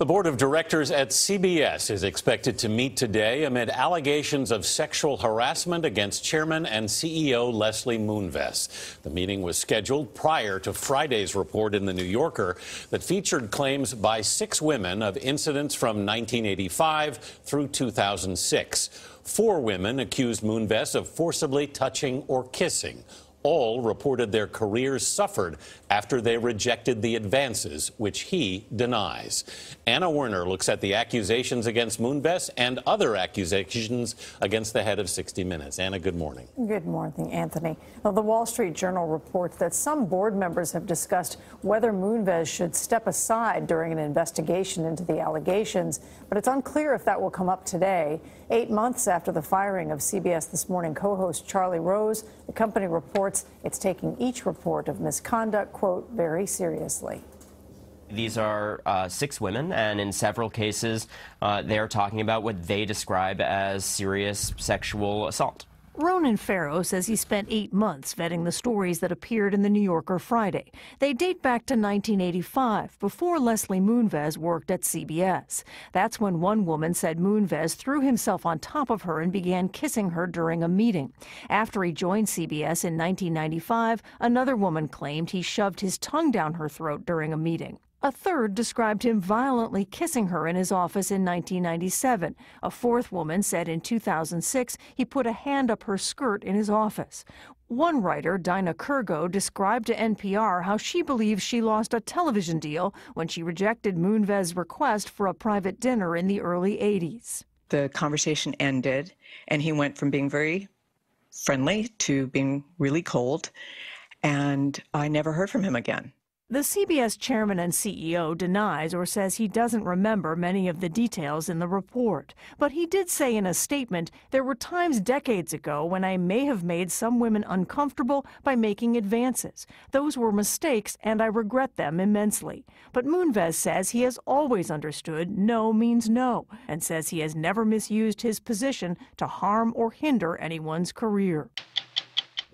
The board of directors at CBS is expected to meet today amid allegations of sexual harassment against chairman and CEO Leslie Moonves. The meeting was scheduled prior to Friday's report in The New Yorker that featured claims by 6 women of incidents from 1985 through 2006. 4 women accused Moonves of forcibly touching or kissing. All reported their careers suffered after they rejected the advances, which he denies. Anna Werner looks at the accusations against Moonves and other accusations against the head of 60 Minutes. Anna, good morning. Good morning, Anthony. Well, the Wall Street Journal reports that some board members have discussed whether Moonves should step aside during an investigation into the allegations, but it's unclear if that will come up today. 8 months after the firing of CBS This Morning co-host Charlie Rose, the company reports it's taking each report of misconduct, quote, very seriously. These are 6 women, and in several cases, they're talking about what they describe as serious sexual assault. Ronan Farrow says he spent 8 months vetting the stories that appeared in The New Yorker Friday. They date back to 1985, before Leslie Moonves worked at CBS. That's when one woman said Moonves threw himself on top of her and began kissing her during a meeting. After he joined CBS in 1995, another woman claimed he shoved his tongue down her throat during a meeting. A third described him violently kissing her in his office in 1997. A fourth woman said in 2006 he put a hand up her skirt in his office. One writer, Dinah Kurgo, described to NPR how she believes she lost a television deal when she rejected Moonves' request for a private dinner in the early 80s. The conversation ended, and he went from being very friendly to being really cold, and I never heard from him again. The CBS chairman and CEO denies or says he doesn't remember many of the details in the report. But he did say in a statement, there were times decades ago when I may have made some women uncomfortable by making advances. Those were mistakes, and I regret them immensely. But Moonves says he has always understood no means no, and says he has never misused his position to harm or hinder anyone's career.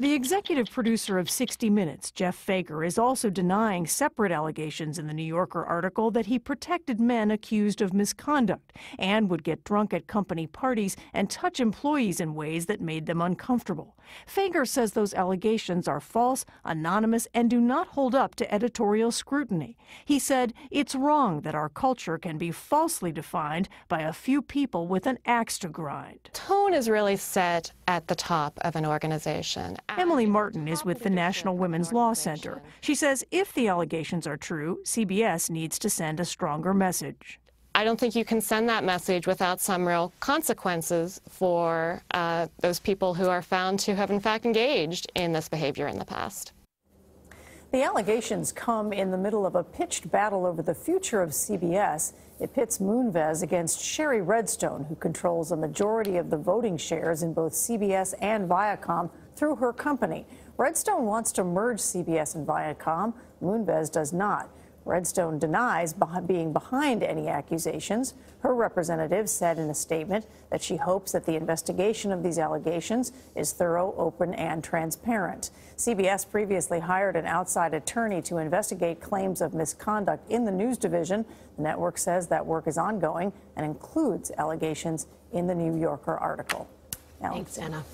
The executive producer of 60 Minutes, Jeff Fager, is also denying separate allegations in the New Yorker article that he protected men accused of misconduct and would get drunk at company parties and touch employees in ways that made them uncomfortable. Fager says those allegations are false, anonymous, and do not hold up to editorial scrutiny. He said, it's wrong that our culture can be falsely defined by a few people with an axe to grind. Tone is really set at the top of an organization. Emily Martin is with the National Women's Law Center. She says if the allegations are true, CBS needs to send a stronger message. I don't think you can send that message without some real consequences for those people who are found to have in fact engaged in this behavior in the past. The allegations come in the middle of a pitched battle over the future of CBS. It pits Moonves against Sherry Redstone, who controls a majority of the voting shares in both CBS and Viacom through her company. Redstone wants to merge CBS and Viacom. Moonves does not. Redstone denies being behind any accusations. Her representative said in a statement that she hopes that the investigation of these allegations is thorough, open, and transparent. CBS previously hired an outside attorney to investigate claims of misconduct in the news division. The network says that work is ongoing and includes allegations in the New Yorker article. Thanks, Anna.